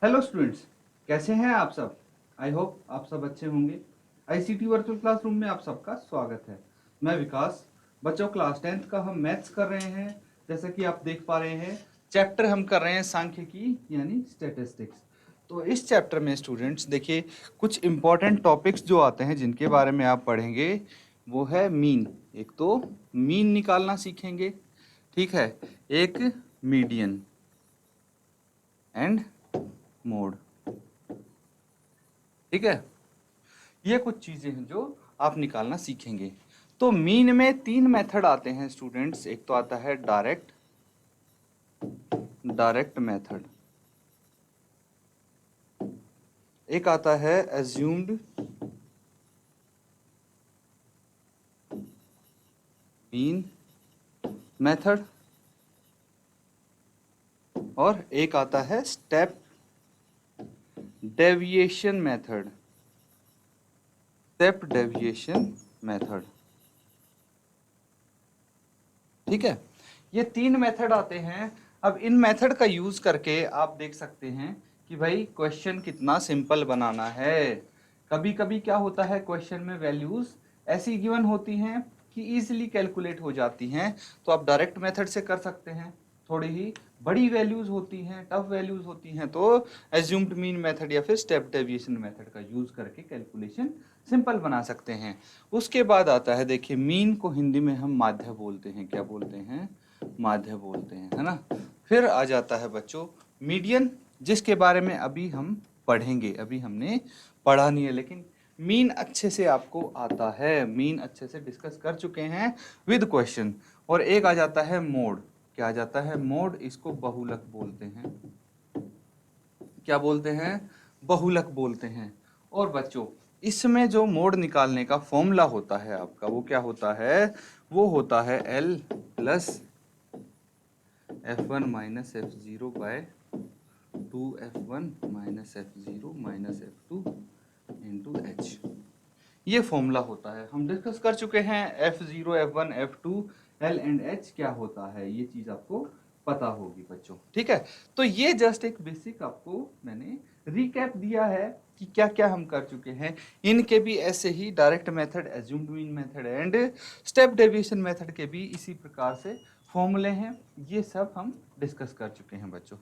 Hello students, कैसे हैं आप सब। आई होप आप सब अच्छे होंगे। आईसीटी वर्चुअल क्लासरूम में आप सबका स्वागत है। मैं विकास। बच्चों, क्लास 10th का हम मैथ्स कर रहे हैं। जैसा कि आप देख पा रहे हैं, चैप्टर हम कर रहे हैं सांख्यिकी यानी स्टैटिस्टिक्स। तो इस चैप्टर में स्टूडेंट्स देखिए, कुछ इंपॉर्टेंट टॉपिक्स जो आते हैं जिनके बारे में आप पढ़ेंगे वो है मीन। एक तो मीन निकालना सीखेंगे, ठीक है, एक मीडियन एंड मोड, ठीक है। ये कुछ चीजें हैं जो आप निकालना सीखेंगे। तो मीन में तीन मेथड आते हैं स्टूडेंट्स। एक तो आता है डायरेक्ट डायरेक्ट मेथड, एक आता है एज्यूम्ड मीन मेथड, और एक आता है step deviation method. Step deviation method, ठीक है। ये तीन मेथड आते हैं। अब इन मेथड का यूज करके आप देख सकते हैं कि भाई क्वेश्चन कितना सिंपल बनाना है। कभी कभी क्या होता है, क्वेश्चन में वैल्यूज ऐसी गिवन होती हैं कि इजीली कैलकुलेट हो जाती हैं, तो आप डायरेक्ट मेथड से कर सकते हैं। थोड़ी ही बड़ी वैल्यूज होती हैं, टफ वैल्यूज होती हैं, तो एज्यूम्ड मीन मेथड या फिर स्टेप डेविएशन मेथड का यूज करके कैलकुलेशन सिंपल बना सकते हैं। उसके बाद आता है, देखिए, मीन को हिंदी में हम माध्य बोलते हैं। क्या बोलते हैं? माध्य बोलते हैं, है ना। फिर आ जाता है बच्चों मीडियन, जिसके बारे में अभी हम पढ़ेंगे। अभी हमने पढ़ा नहीं है, लेकिन मीन अच्छे से आपको आता है, मीन अच्छे से डिस्कस कर चुके हैं विद क्वेश्चन। और एक आ जाता है मोड। क्या आ जाता है? मोड। इसको बहुलक बोलते हैं। क्या बोलते हैं? बहुलक बोलते हैं। और बच्चों, इसमें जो मोड निकालने का फॉर्मूला होता है आपका, वो क्या होता है? वो होता है L plus F1 minus F0 by 2F1 minus F0 minus F2 into H। ये फॉर्मूला होता है, हम डिस्कस कर चुके हैं। F0 F1 F2 L and H क्या होता है, ये चीज आपको पता होगी बच्चों, ठीक है। तो ये जस्ट एक बेसिक आपको मैंने रिकैप दिया है कि क्या क्या हम कर चुके हैं। इनके भी ऐसे ही direct method, assumed mean method and step deviation method के भी इसी प्रकार से फॉर्मूले हैं। ये सब हम डिस्कस कर चुके हैं बच्चों।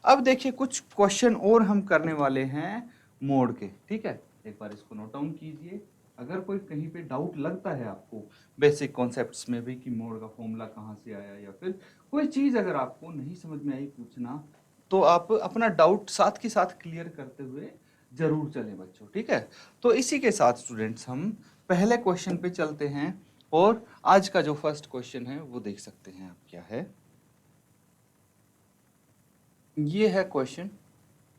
अब देखिए, कुछ क्वेश्चन और हम करने वाले हैं मोड के, ठीक है। एक बार इसको नोट डाउन कीजिए। अगर कोई कहीं पे डाउट लगता है आपको बेसिक कॉन्सेप्ट्स में भी कि मोड का फॉर्मूला कहाँ से आया, या फिर कोई चीज अगर आपको नहीं समझ में आई पूछना, तो आप अपना डाउट साथ के साथ क्लियर करते हुए जरूर चलें बच्चों, ठीक है। तो इसी के साथ स्टूडेंट्स हम पहले क्वेश्चन पे चलते हैं, और आज का जो फर्स्ट क्वेश्चन है वो देख सकते हैं आप। क्या है? ये है क्वेश्चन।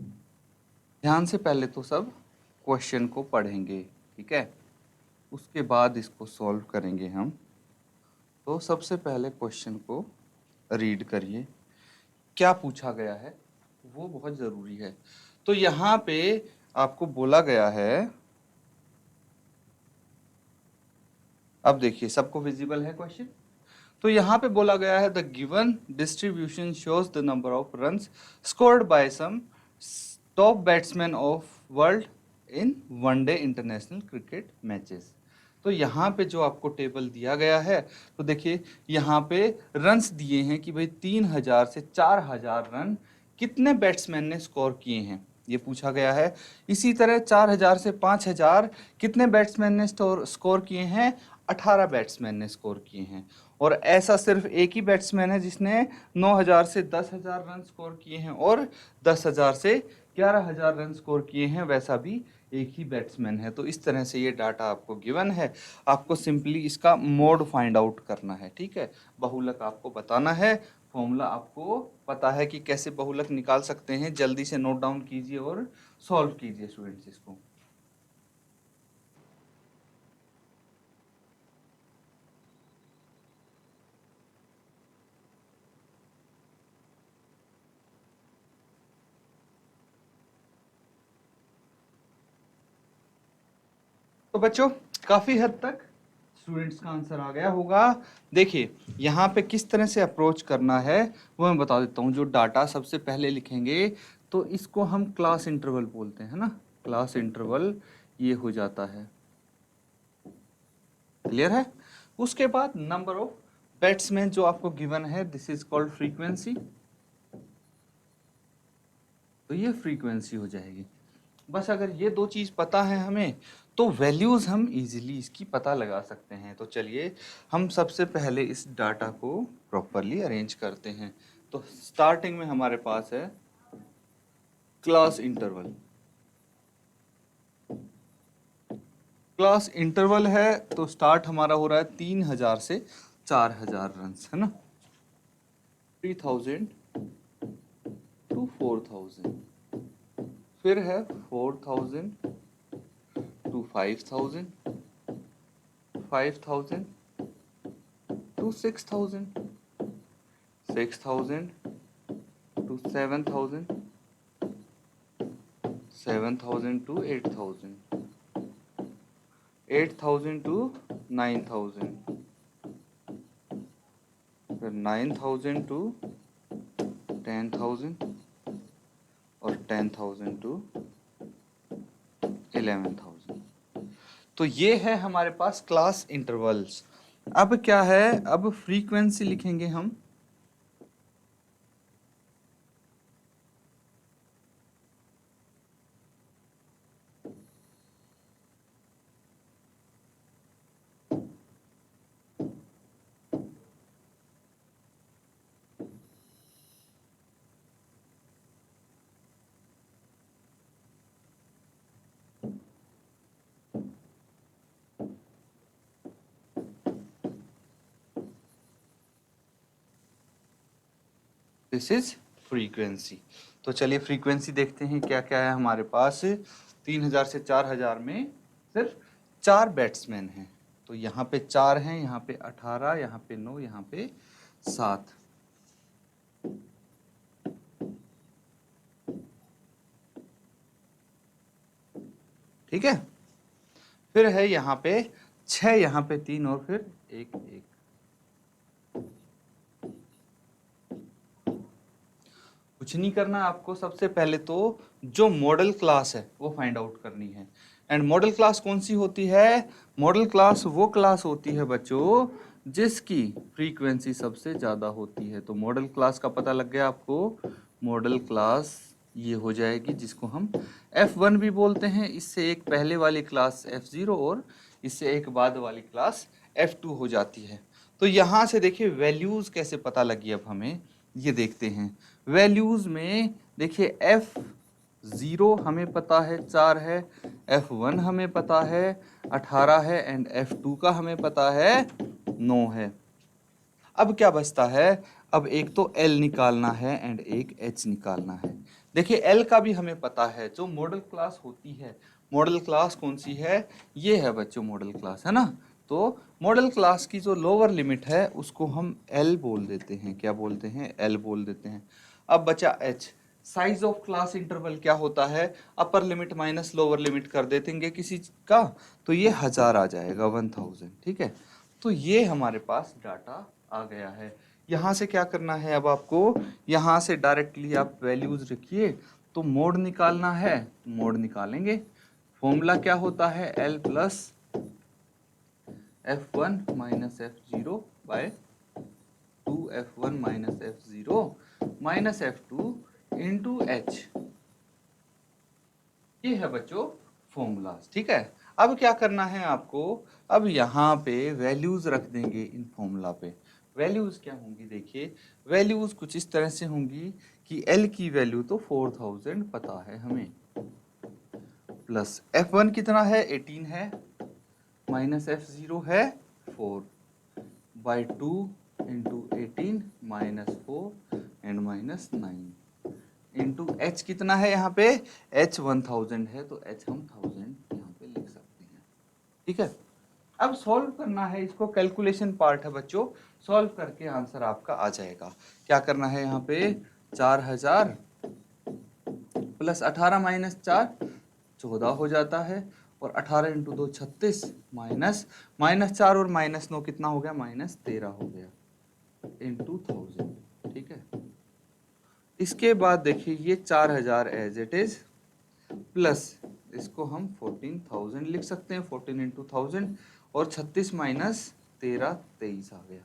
ध्यान से पहले तो सब क्वेश्चन को पढ़ेंगे, ठीक है, उसके बाद इसको सॉल्व करेंगे हम। तो सबसे पहले क्वेश्चन को रीड करिए, क्या पूछा गया है वो बहुत जरूरी है। तो यहाँ पे आपको बोला गया है, अब देखिए सबको विजिबल है क्वेश्चन। तो यहाँ पे बोला गया है, the given distribution shows the number of runs scored by some top batsman of world in one day international cricket matches. तो यहाँ पे जो आपको टेबल दिया गया है, तो देखिए यहाँ पे रन्स दिए हैं कि भाई 3000 से 4000 रन कितने बैट्समैन ने स्कोर किए हैं, ये पूछा गया है। इसी तरह 4000 से 5000 कितने बैट्समैन ने स्कोर किए हैं? 18 बैट्समैन ने स्कोर किए हैं। और ऐसा सिर्फ एक ही बैट्समैन है जिसने 9000 से 10000 रन स्कोर किए हैं, और 10000 से 11000 रन स्कोर किए हैं, वैसा भी एक ही बैट्समैन है। तो इस तरह से ये डाटा आपको गिवन है। आपको सिंपली इसका मोड फाइंड आउट करना है, ठीक है। बहुलक आपको बताना है। फॉर्मूला आपको पता है कि कैसे बहुलक निकाल सकते हैं। जल्दी से नोट डाउन कीजिए और सॉल्व कीजिए स्टूडेंट्स इसको। तो बच्चों, काफी हद तक स्टूडेंट्स का आंसर आ गया होगा। देखिए यहाँ पे किस तरह से अप्रोच करना है वो मैं बता देता हूँ। जो डाटा सबसे पहले लिखेंगे तो इसको हम क्लास इंटरवल बोलते हैं ना, क्लास इंटरवल ये हो जाता है। क्लियर है? उसके बाद नंबर ऑफ बैट्समैन जो आपको गिवन है, दिस इज कॉल्ड फ्रीक्वेंसी, तो ये फ्रीक्वेंसी हो जाएगी। बस अगर ये दो चीज पता है हमें तो वैल्यूज हम इजीली इसकी पता लगा सकते हैं। तो चलिए हम सबसे पहले इस डाटा को प्रॉपरली अरेंज करते हैं। तो स्टार्टिंग में हमारे पास है क्लास इंटरवल। क्लास इंटरवल है तो स्टार्ट हमारा हो रहा है 3000 से 4000 रन, है ना, 3000 टू 4000। फिर है 4000 to 5000, 5000 to 6000, 6000 to 7000, 7000 to 8000, 8000 to 9000, फिर 9000 टू 10,000 और 10,000 टू 11,000। तो ये है हमारे पास क्लास इंटरवल्स। अब क्या है, अब फ्रीक्वेंसी लिखेंगे हम। This is frequency. तो चलिए फ्रीक्वेंसी देखते हैं क्या क्या है हमारे पास। 3000 से 4000 में सिर्फ 4 बैट्समैन हैं। तो यहाँ पे 4 हैं, यहाँ पे 18, यहाँ पे 9, यहाँ पे 7। ठीक है, फिर है यहाँ पे 6, यहाँ पे 3 और फिर 1 1। कुछ नहीं करना आपको, सबसे पहले तो जो मॉडल क्लास है वो फाइंड आउट करनी है। एंड मॉडल क्लास कौन सी होती है? मॉडल क्लास वो क्लास होती है बच्चों जिसकी फ्रीक्वेंसी सबसे ज्यादा होती है। तो मॉडल क्लास का पता लग गया आपको। मॉडल क्लास ये हो जाएगी जिसको हम F1 भी बोलते हैं। इससे एक पहले वाली क्लास F0 और इससे एक बाद वाली क्लास F2 हो जाती है। तो यहाँ से देखिए वैल्यूज कैसे पता लगी अब हमें, ये देखते हैं। वैल्यूज में देखिए F0 हमें पता है 4 है, F1 हमें पता है 18 है एंड F2 का हमें पता है 9 है। अब क्या बचता है? अब एक तो L निकालना है एंड एक H निकालना है। देखिए L का भी हमें पता है, जो मॉडल क्लास होती है। मॉडल क्लास कौन सी है? ये है बच्चों मॉडल क्लास, है ना। तो मॉडल क्लास की जो लोअर लिमिट है उसको हम L बोल देते हैं। क्या बोलते हैं? L बोल देते हैं। अब बचा H। Size of class interval क्या होता है? Upper limit minus lower limit कर देंगे किसी का, तो ये 1000 आ जाएगा, 1000। ठीक है, तो ये हमारे पास डाटा आ गया है। यहाँ से क्या करना है अब आपको? यहाँ से डायरेक्टली आप वैल्यूज रखिए। तो मोड निकालना है, मोड निकालेंगे। फॉर्मूला क्या होता है? L plus F1 minus F0 by 2F1 minus F0 minus F2 into H। ये है बच्चों फॉर्मूलाज। ठीक है, अब क्या करना है आपको? अब यहाँ पे वैल्यूज रख देंगे इन फॉर्मूला पे। वैल्यूज क्या होंगी? देखिए वैल्यूज कुछ इस तरह से होंगी कि L की वैल्यू तो 4000 पता है हमें, प्लस F1 कितना है? 18 है, माइनस F0 है 4 by 2 into 18 minus 4 and minus 9 into H कितना है? यहाँ पे H 1000 है तो H हम 1000 यहाँ पे लिख सकते हैं। ठीक है, अब सॉल्व करना है इसको, कैलकुलेशन पार्ट है बच्चों। सॉल्व करके आंसर आपका आ जाएगा। क्या करना है? यहाँ पे 4000 प्लस 18 माइनस 4 14 हो जाता है, और 18 इंटू 2 36 माइनस -4 और -9 कितना हो गया, -13 हो गया इंटू 1000। ठीक है, इसके बाद देखिए ये 4000 एज इट इज प्लस इसको हम 14000 लिख सकते हैं, 14 इंटू 1000 और 36 माइनस 13 23 आ गया।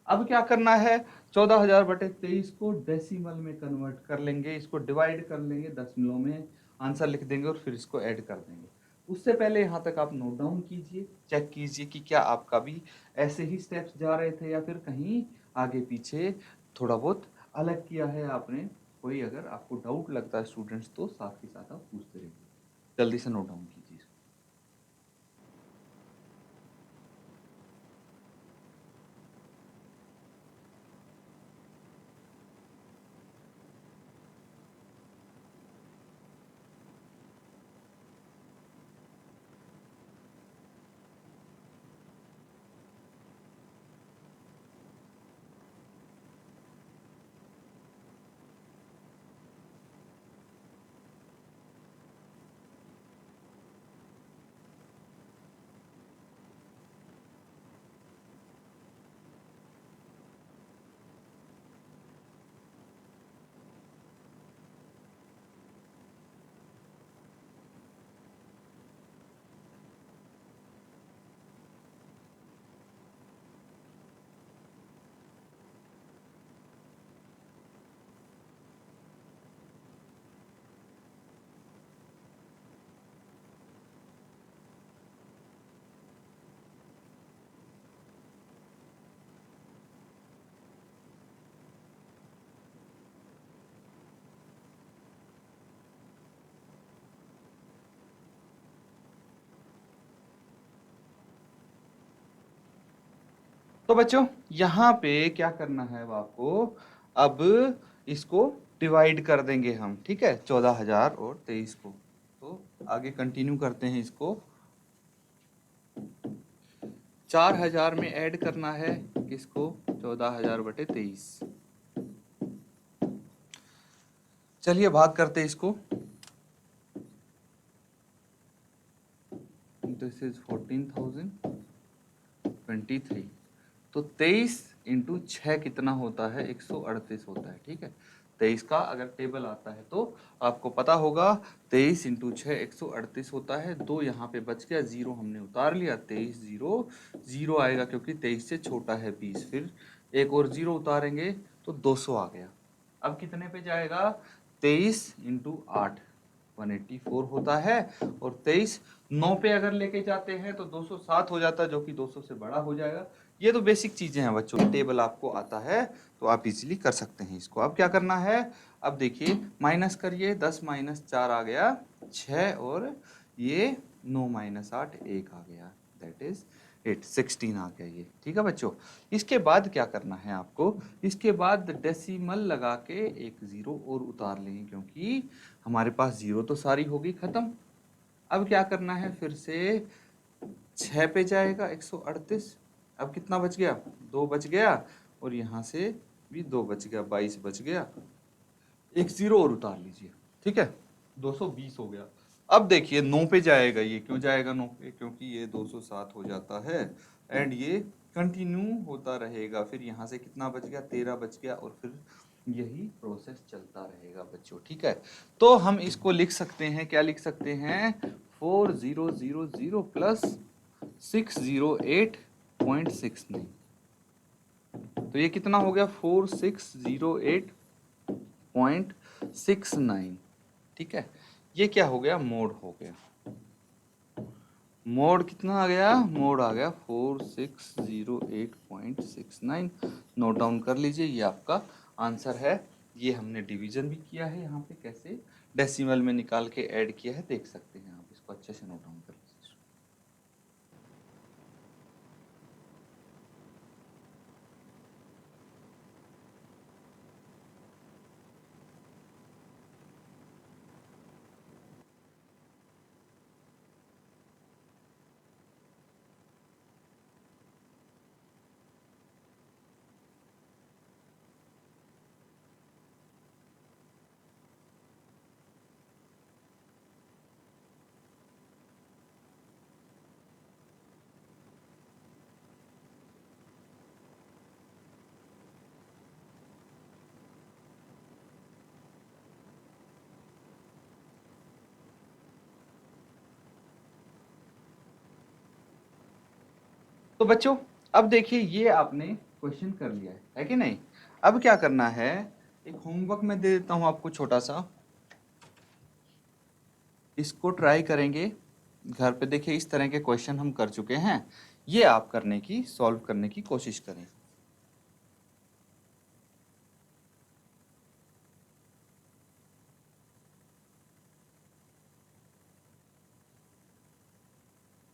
अब क्या करना है, 14,000 बटे 23 को डेसिमल में कन्वर्ट कर लेंगे, इसको डिवाइड कर लेंगे दशमलव में, आंसर लिख देंगे और फिर इसको ऐड कर देंगे। उससे पहले यहाँ तक आप नोट डाउन कीजिए, चेक कीजिए कि क्या आपका भी ऐसे ही स्टेप्स जा रहे थे या फिर कहीं आगे पीछे थोड़ा बहुत अलग किया है आपने। कोई अगर आपको डाउट लगता है स्टूडेंट्स तो साथ ही साथ आप पूछते रहिए, जल्दी से नोट डाउन कीजिए। तो बच्चों यहाँ पे क्या करना है अब आपको, अब इसको डिवाइड कर देंगे हम। ठीक है, 14,000 और 23 को। तो आगे कंटिन्यू करते हैं इसको। 4,000 में ऐड करना है किसको, 14,000 बटे 23। चलिए भाग करते हैं इसको। This is 14,023। तो 23 इंटू 6 कितना होता है, 138 होता है। ठीक है, 23 का अगर टेबल आता है तो आपको पता होगा, 23 इंटू 6 138 होता है। 2 यहाँ पे बच गया, 0 हमने उतार लिया, 23 0 0 आएगा क्योंकि 23 से छोटा है 20। फिर एक और 0 उतारेंगे तो 200 आ गया। अब कितने पे जाएगा, 23 इंटू 8 184 होता है, और 23 9 पे अगर लेके जाते हैं तो 207 हो जाता है, जो कि 200 से बड़ा हो जाएगा। ये तो बेसिक चीजें हैं बच्चों, टेबल आपको आता है तो आप इजीली कर सकते हैं इसको। अब क्या करना है, अब देखिए माइनस करिए, 10 माइनस 4 आ गया 6, और ये 9 माइनस 8 1 आ गया, दैट इज 8 16 आ गया ये। ठीक है बच्चों, इसके बाद क्या करना है आपको, इसके बाद डेसिमल लगा के एक 0 और उतार लेंगे, क्योंकि हमारे पास 0 तो सारी होगी खत्म। अब क्या करना है, फिर से 6 पे जाएगा 138। अब कितना बच गया, 2 बच गया, और यहाँ से भी 2 बच गया, 22 बच गया। एक 0 और उतार लीजिए। ठीक है, 220 हो गया। अब देखिए 9 पे जाएगा, ये क्यों जाएगा 9 पे, क्योंकि ये 207 हो जाता है, एंड ये कंटिन्यू होता रहेगा। फिर यहाँ से कितना बच गया, 13 बच गया, और फिर यही प्रोसेस चलता रहेगा बच्चों। ठीक है, तो हम इसको लिख सकते हैं, क्या लिख सकते हैं, 4000 प्लस 608.69। तो ये कितना हो गया, 4608.69। ठीक है, ये क्या हो गया, मोड हो गया। मोड कितना आ गया, मोड आ गया 4608.69। नोट डाउन कर लीजिए, ये आपका आंसर है। ये हमने डिवीजन भी किया है, यहाँ पे कैसे डेसिमल में निकाल के ऐड किया है, देख सकते हैं आप इसको, अच्छे से नोट डाउन कर लीजिए। तो बच्चों अब देखिए ये आपने क्वेश्चन कर लिया है कि नहीं। अब क्या करना है, एक होमवर्क में दे देता हूं आपको छोटा सा, इसको ट्राई करेंगे घर पे। देखिए इस तरह के क्वेश्चन हम कर चुके हैं, ये आप करने की, सॉल्व करने की कोशिश करें।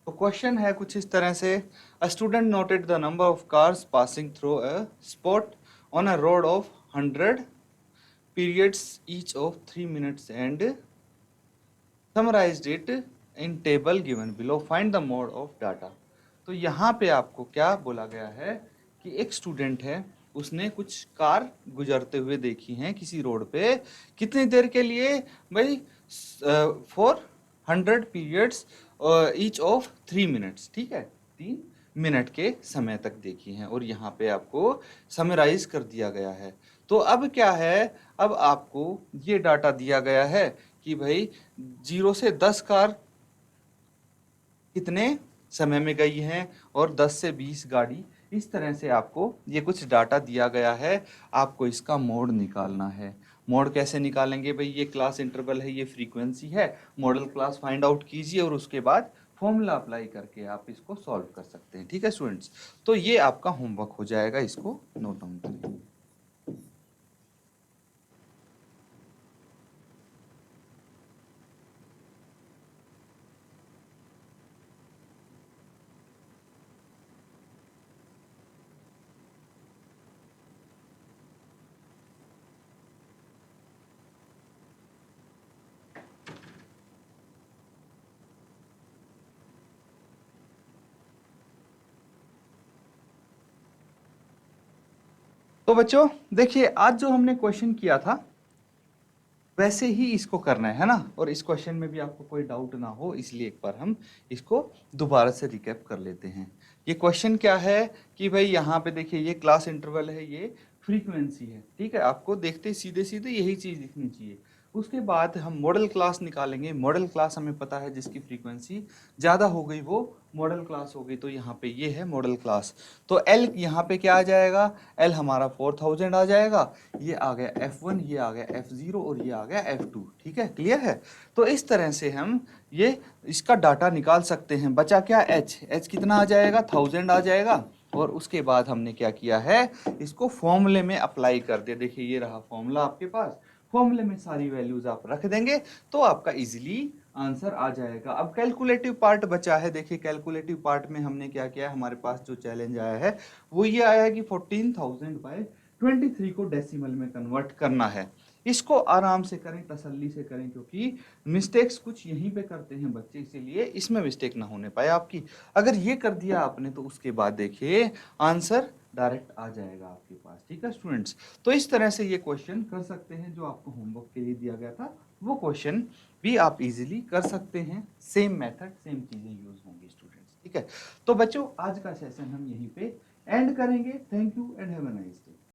तो क्वेश्चन है कुछ इस तरह से, a student noted the number of cars passing through a spot on a road of 100 periods each of 3 minutes and summarized it in table given below, find the mode of data। तो यहाँ पे आपको क्या बोला गया है कि एक स्टूडेंट है, उसने कुछ कार गुजरते हुए देखी हैं किसी रोड पे, कितनी देर के लिए भाई, for 100 periods each of 3 minutes, ठीक है, 3 मिनट के समय तक देखी हैं, और यहाँ पे आपको समराइज कर दिया गया है। तो अब क्या है, अब आपको ये डाटा दिया गया है कि भाई 0 से 10 कार कितने समय में गई हैं, और 10 से 20 गाड़ी, इस तरह से आपको ये कुछ डाटा दिया गया है। आपको इसका मोड निकालना है। मोड कैसे निकालेंगे भाई, ये क्लास इंटरवल है, ये फ्रीक्वेंसी है, मॉडल क्लास फाइंड आउट कीजिए और उसके बाद फॉर्मूला अप्लाई करके आप इसको सॉल्व कर सकते हैं। ठीक है स्टूडेंट्स, तो ये आपका होमवर्क हो जाएगा, इसको नोट डाउन करें। तो बच्चों देखिए आज जो हमने क्वेश्चन किया था वैसे ही इसको करना है ना, और इस क्वेश्चन में भी आपको कोई डाउट ना हो, इसलिए एक बार हम इसको दोबारा से रिकैप कर लेते हैं। ये क्वेश्चन क्या है कि भाई यहाँ पे देखिए ये क्लास इंटरवल है, ये फ्रीक्वेंसी है, ठीक है, आपको देखते सीधे सीधे यही चीज दिखनी चाहिए। उसके बाद हम मॉडल क्लास निकालेंगे। मॉडल क्लास हमें पता है जिसकी फ्रीक्वेंसी ज़्यादा हो गई वो मॉडल क्लास हो गई, तो यहाँ पे ये है मॉडल क्लास। तो एल यहाँ पे क्या आ जाएगा, एल हमारा 4000 आ जाएगा, ये आ गया F1, ये आ गया F0 और ये आ गया F2। ठीक है, क्लियर है। तो इस तरह से हम ये इसका डाटा निकाल सकते हैं। बचा क्या, H कितना आ जाएगा, 1000 आ जाएगा। और उसके बाद हमने क्या किया है, इसको फॉर्मूले में अप्लाई कर दिया। देखिए ये रहा फॉर्मूला आपके पास, फॉर्मूले में सारी वैल्यूज आप रख देंगे तो आपका इजीली आंसर आ जाएगा। अब कैलकुलेटिव पार्ट बचा है। देखिए कैलकुलेटिव पार्ट में हमने क्या किया है, हमारे पास जो चैलेंज आया है वो ये आया है कि 14,000/23 को डेसिमल में कन्वर्ट करना है। इसको आराम से करें, तसल्ली से करें, क्योंकि मिस्टेक्स कुछ यहीं पे करते हैं बच्चे, इसीलिए इसमें मिस्टेक ना होने पाए आपकी। अगर ये कर दिया आपने तो उसके बाद देखिए आंसर डायरेक्ट आ जाएगा आपके पास। ठीक है स्टूडेंट्स, तो इस तरह से ये क्वेश्चन कर सकते हैं जो आपको होमवर्क के लिए दिया गया था, वो क्वेश्चन भी आप इजीली कर सकते हैं। सेम मेथड, सेम चीजें यूज होंगी स्टूडेंट्स। ठीक है, तो बच्चों आज का सेशन हम यहीं पे एंड करेंगे। Thank you and have a nice day.